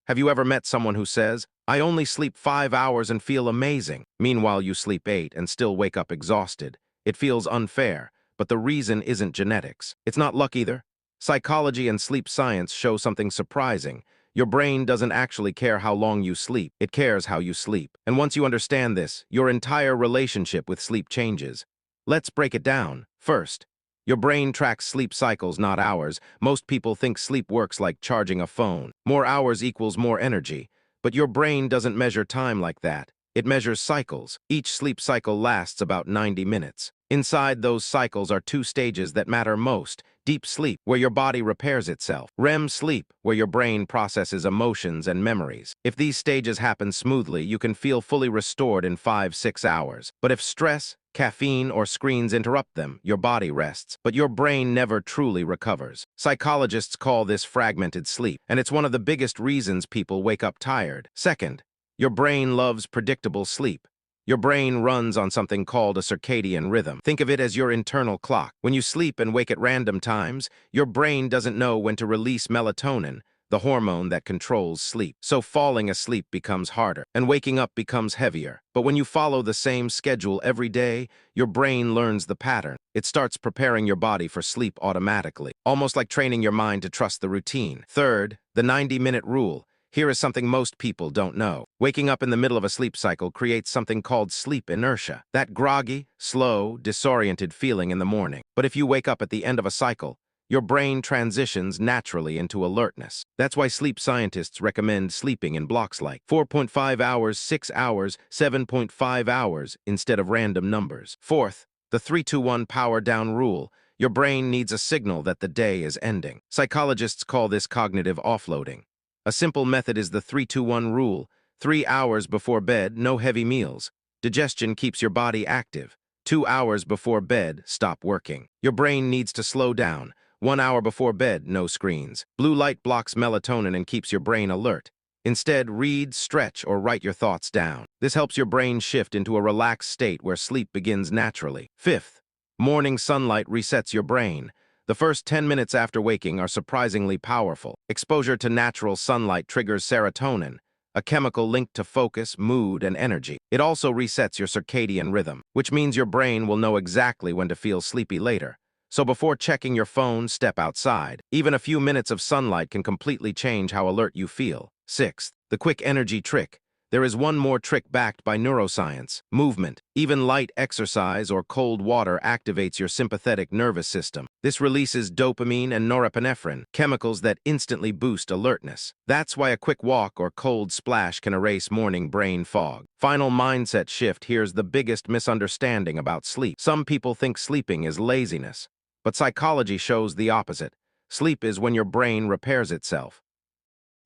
Have you ever met someone who says, "I only sleep 5 hours and feel amazing"? Meanwhile, you sleep 8 and still wake up exhausted. It feels unfair, but the reason isn't genetics. It's not luck either. Psychology and sleep science show something surprising. Your brain doesn't actually care how long you sleep. It cares how you sleep. And once you understand this, your entire relationship with sleep changes. Let's break it down. First, your brain tracks sleep cycles, not hours. Most people think sleep works like charging a phone. More hours equals more energy. But your brain doesn't measure time like that. It measures cycles. Each sleep cycle lasts about 90 minutes. Inside those cycles are two stages that matter most. Deep sleep, where your body repairs itself. REM sleep, where your brain processes emotions and memories. If these stages happen smoothly, you can feel fully restored in 5-6 hours. But if stress, caffeine, or screens interrupt them, your body rests, but your brain never truly recovers. Psychologists call this fragmented sleep, and it's one of the biggest reasons people wake up tired. Second, your brain loves predictable sleep. Your brain runs on something called a circadian rhythm. Think of it as your internal clock. When you sleep and wake at random times, your brain doesn't know when to release melatonin, the hormone that controls sleep. So falling asleep becomes harder, and waking up becomes heavier. But when you follow the same schedule every day, your brain learns the pattern. It starts preparing your body for sleep automatically, almost like training your mind to trust the routine. Third, the 90-minute rule. Here is something most people don't know. Waking up in the middle of a sleep cycle creates something called sleep inertia, that groggy, slow, disoriented feeling in the morning. But if you wake up at the end of a cycle, your brain transitions naturally into alertness. That's why sleep scientists recommend sleeping in blocks like 4.5 hours, 6 hours, 7.5 hours instead of random numbers. Fourth, the 3-2-1 power down rule. Your brain needs a signal that the day is ending. Psychologists call this cognitive offloading. A simple method is the 3-2-1 rule. 3 hours before bed, no heavy meals. Digestion keeps your body active. 2 hours before bed, stop working. Your brain needs to slow down. 1 hour before bed, no screens. Blue light blocks melatonin and keeps your brain alert. Instead, read, stretch, or write your thoughts down. This helps your brain shift into a relaxed state where sleep begins naturally. Fifth, morning sunlight resets your brain. The first 10 minutes after waking are surprisingly powerful. Exposure to natural sunlight triggers serotonin, a chemical linked to focus, mood, and energy. It also resets your circadian rhythm, which means your brain will know exactly when to feel sleepy later. So before checking your phone, step outside. Even a few minutes of sunlight can completely change how alert you feel. Sixth, the quick energy trick. There is one more trick backed by neuroscience: movement. Even light exercise or cold water activates your sympathetic nervous system. This releases dopamine and norepinephrine, chemicals that instantly boost alertness. That's why a quick walk or cold splash can erase morning brain fog. Final mindset shift. Here's the biggest misunderstanding about sleep. Some people think sleeping is laziness, but psychology shows the opposite. Sleep is when your brain repairs itself.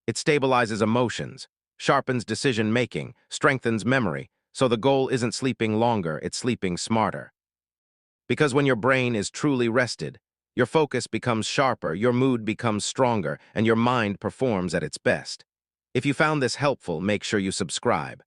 It stabilizes emotions, sharpens decision-making, strengthens memory, so the goal isn't sleeping longer, it's sleeping smarter. Because when your brain is truly rested, your focus becomes sharper, your mood becomes stronger, and your mind performs at its best. If you found this helpful, make sure you subscribe.